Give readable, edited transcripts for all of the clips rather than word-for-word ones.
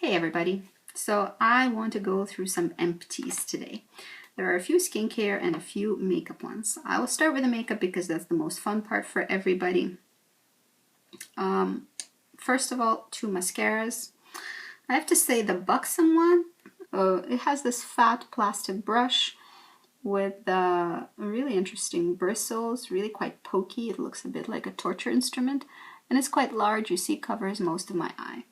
Hey everybody, so I want to go through some empties today. There are a few skincare and a few makeup ones. I will start with the makeup because that's the most fun part for everybody. First of all, two mascaras. I have to say the Buxom one, it has this fat plastic brush with really interesting bristles, really quite pokey. It looks a bit like a torture instrument, and it's quite large. You see, it covers most of my eye.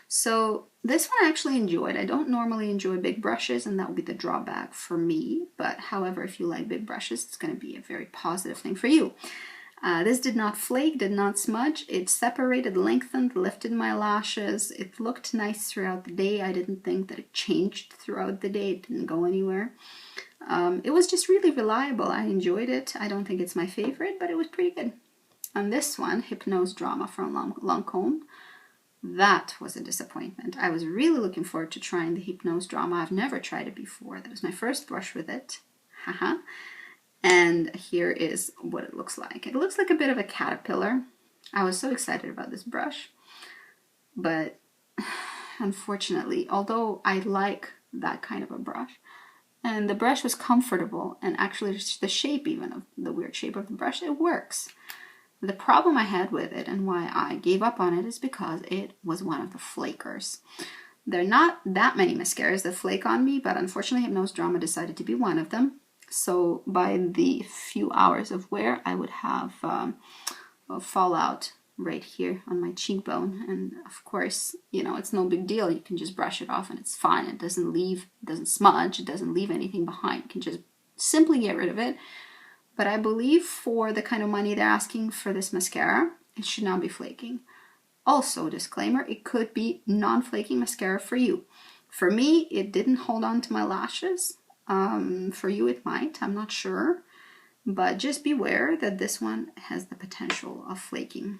So this one I actually enjoyed. I don't normally enjoy big brushes, and that would be the drawback for me. But however, if you like big brushes, it's going to be a very positive thing for you. This did not flake, did not smudge. It separated, lengthened, lifted my lashes. It looked nice throughout the day. I didn't think that it changed throughout the day. It didn't go anywhere. It was just really reliable. I enjoyed it. I don't think it's my favorite, but it was pretty good. On this one, Hypnose Drama from Lancome. That was a disappointment. I was really looking forward to trying the Hypnose Drama. I've never tried it before. That was my first brush with it. Haha. And here is what it looks like. It looks like a bit of a caterpillar. I was so excited about this brush. But unfortunately, although I like that kind of a brush, and the brush was comfortable, and actually the shape even of the weird shape of the brush, it works. The problem I had with it and why I gave up on it is because it was one of the flakers. There are not that many mascaras that flake on me, but unfortunately Hypnose Drama decided to be one of them. So by the few hours of wear, I would have a fallout right here on my cheekbone. And of course, you know, it's no big deal. You can just brush it off and it's fine. It doesn't leave, it doesn't smudge, it doesn't leave anything behind. You can just simply get rid of it. But I believe for the kind of money they're asking for this mascara, it should not be flaking. Also, disclaimer, it could be non-flaking mascara for you. For me, it didn't hold on to my lashes. For you, it might. I'm not sure. But just beware that this one has the potential of flaking.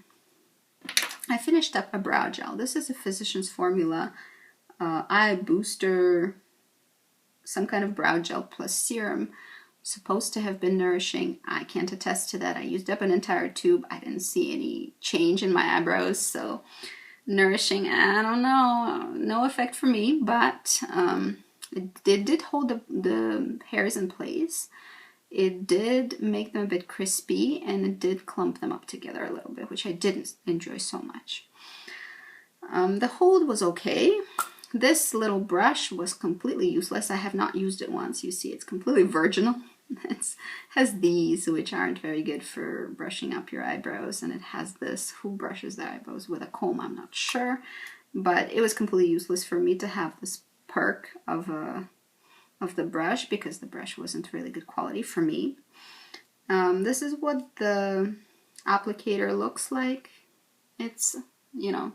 I finished up a brow gel. This is a Physicians Formula eye booster, some kind of brow gel plus serum. Supposed to have been nourishing. I can't attest to that. I used up an entire tube. I didn't see any change in my eyebrows, so nourishing, I don't know, no effect for me, but it did hold the hairs in place. It did make them a bit crispy, and it did clump them up together a little bit, which I didn't enjoy so much. The hold was okay. This little brush was completely useless. I have not used it once. You see, it's completely virginal. It has these, which aren't very good for brushing up your eyebrows, and it has this, who brushes their eyebrows with a comb, I'm not sure, but it was completely useless for me to have this perk of the brush, because the brush wasn't really good quality for me. This is what the applicator looks like. It's, you know,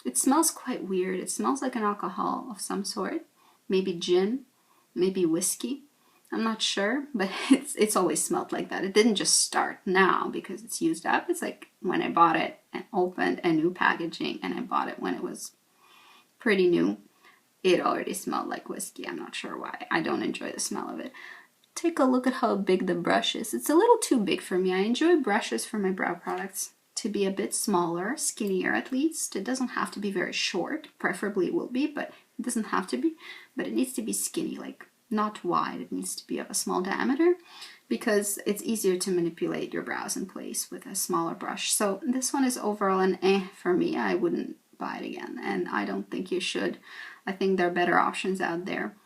it smells quite weird. It smells like an alcohol of some sort, maybe gin, maybe whiskey. I'm not sure, but it's always smelled like that. It didn't just start now because it's used up. It's like when I bought it and opened a new packaging, and I bought it when it was pretty new. It already smelled like whiskey. I'm not sure why. I don't enjoy the smell of it. Take a look at how big the brush is. It's a little too big for me. I enjoy brushes for my brow products to be a bit smaller, skinnier at least. It doesn't have to be very short. Preferably it will be, but it doesn't have to be. But it needs to be skinny, like not wide. It needs to be of a small diameter because it's easier to manipulate your brows in place with a smaller brush. So this one is overall an for me. I wouldn't buy it again, and I don't think you should. I think there are better options out there.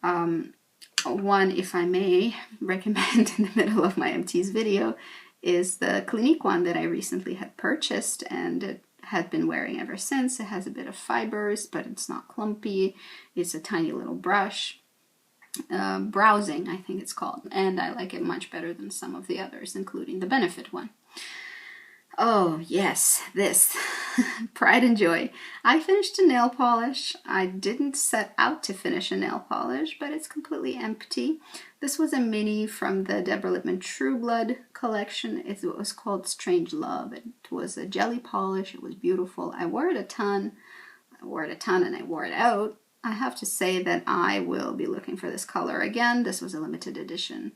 One, if I may recommend in the middle of my Empties video, is the Clinique one that I recently had purchased and it had been wearing ever since. It has a bit of fibers, but it's not clumpy. It's a tiny little brush. Browsing, I think it's called, and I like it much better than some of the others, including the Benefit one. Oh yes, this pride and joy. I finished a nail polish. I didn't set out to finish a nail polish, but it's completely empty. This was a mini from the Deborah Lippmann True Blood collection. It was called Strange Love. It was a jelly polish. It was beautiful. I wore it a ton. And I wore it out. I have to say that I will be looking for this color again. This was a limited edition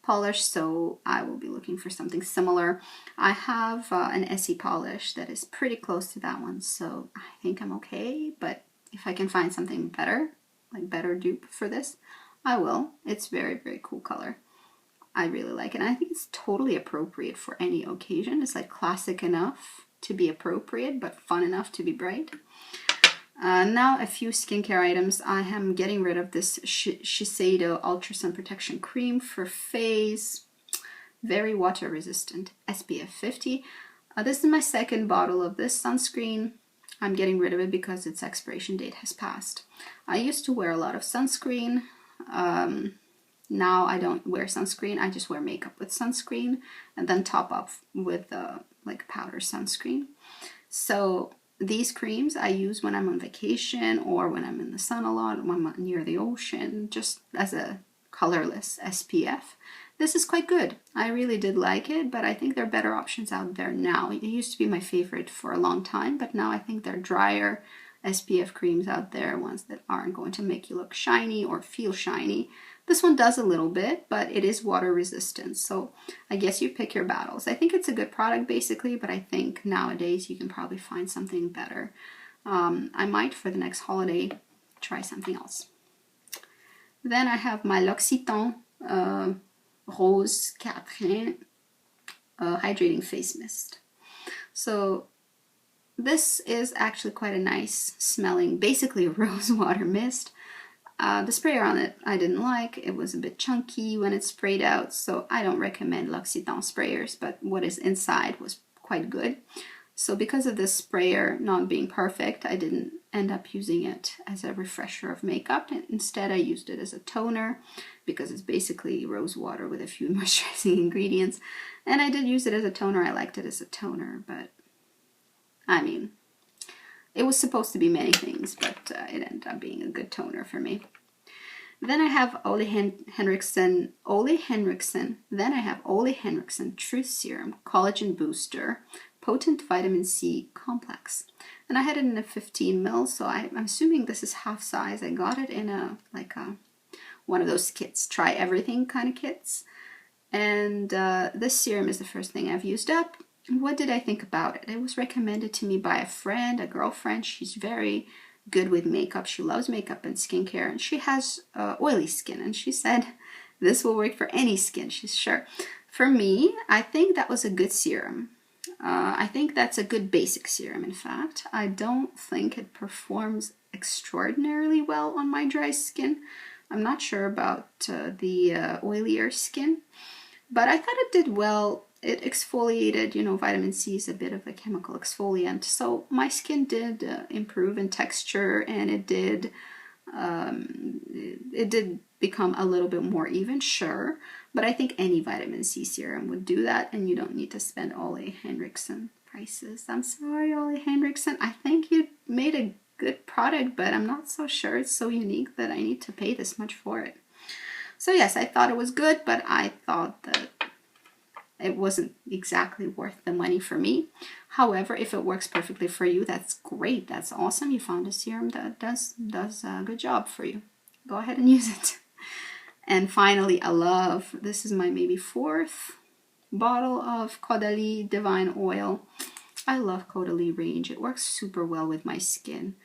polish, so I will be looking for something similar. I have an Essie polish that is pretty close to that one, so I think I'm okay, but If I can find something better, like better dupe for this, I will. It's very, very cool color. I really like it. And I think it's totally appropriate for any occasion. It's like classic enough to be appropriate, but fun enough to be bright. Now a few skincare items. I am getting rid of this Shiseido Ultra Sun Protection Cream for face. Very water resistant, SPF 50. This is my second bottle of this sunscreen. I'm getting rid of it because its expiration date has passed. I used to wear a lot of sunscreen. Now I don't wear sunscreen. I just wear makeup with sunscreen and then top up with like powder sunscreen. So these creams I use when I'm on vacation or when I'm in the sun a lot, when I'm near the ocean, just as a colorless SPF. This is quite good. I really did like it, but I think there are better options out there now. It used to be my favorite for a long time, but now I think there are drier SPF creams out there, ones that aren't going to make you look shiny or feel shiny. This one does a little bit, but it is water resistant, so I guess you pick your battles. I think it's a good product basically, but I think nowadays you can probably find something better. I might, for the next holiday, try something else. Then I have my L'Occitane Rose Quatrain Hydrating Face Mist. So this is actually quite a nice smelling, basically a rose water mist. The sprayer on it I didn't like. It was a bit chunky when it sprayed out, so I don't recommend L'Occitane sprayers, but what is inside was quite good. So because of this sprayer not being perfect, I didn't end up using it as a refresher of makeup. Instead, I used it as a toner because it's basically rose water with a few moisturizing ingredients. And I did use it as a toner. I liked it as a toner, but I mean, it was supposed to be many things, but it ended up being a good toner for me. Then I have Ole Henriksen. Then I have Ole Henriksen Truth Serum Collagen Booster Potent Vitamin C Complex. And I had it in a 15 ml, so I'm assuming this is half size. I got it in one of those kits, try everything kind of kits. And this serum is the first thing I've used up. What did I think about it? It was recommended to me by a friend, a girlfriend. She's very good with makeup. She loves makeup and skincare, and she has oily skin. And she said this will work for any skin, she's sure. For me, I think that was a good serum. I think that's a good basic serum, in fact. I don't think it performs extraordinarily well on my dry skin. I'm not sure about the oilier skin, but I thought it did well. It exfoliated, you know, vitamin C is a bit of a chemical exfoliant, so my skin did improve in texture, and it did become a little bit more even, sure, but I think any vitamin C serum would do that, and you don't need to spend Ole Henriksen prices. I'm sorry, Ole Henriksen. I think you made a good product, but I'm not so sure it's so unique that I need to pay this much for it. So yes, I thought it was good, but I thought that it wasn't exactly worth the money for me. However, if it works perfectly for you, that's great. That's awesome. You found a serum that does a good job for you. Go ahead and use it. And finally, this is my maybe 4th bottle of Caudalie Divine Oil. I love Caudalie range. It works super well with my skin.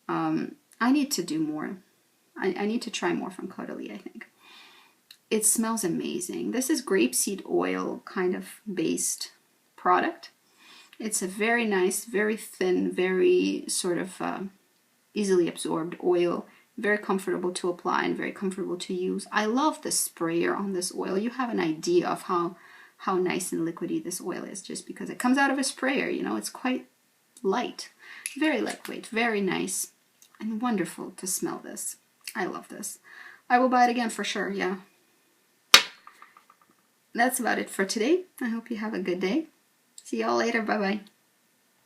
I need to do more. I need to try more from Caudalie, I think. It smells amazing. This is grapeseed oil kind of based product. It's a very nice, very thin, very sort of easily absorbed oil. Very comfortable to apply and very comfortable to use. I love the sprayer on this oil. You have an idea of how nice and liquidy this oil is just because it comes out of a sprayer, you know. It's quite light, very lightweight, very nice, and wonderful to smell this. I love this. I will buy it again for sure, yeah. That's about it for today. I hope you have a good day. See y'all later. Bye-bye.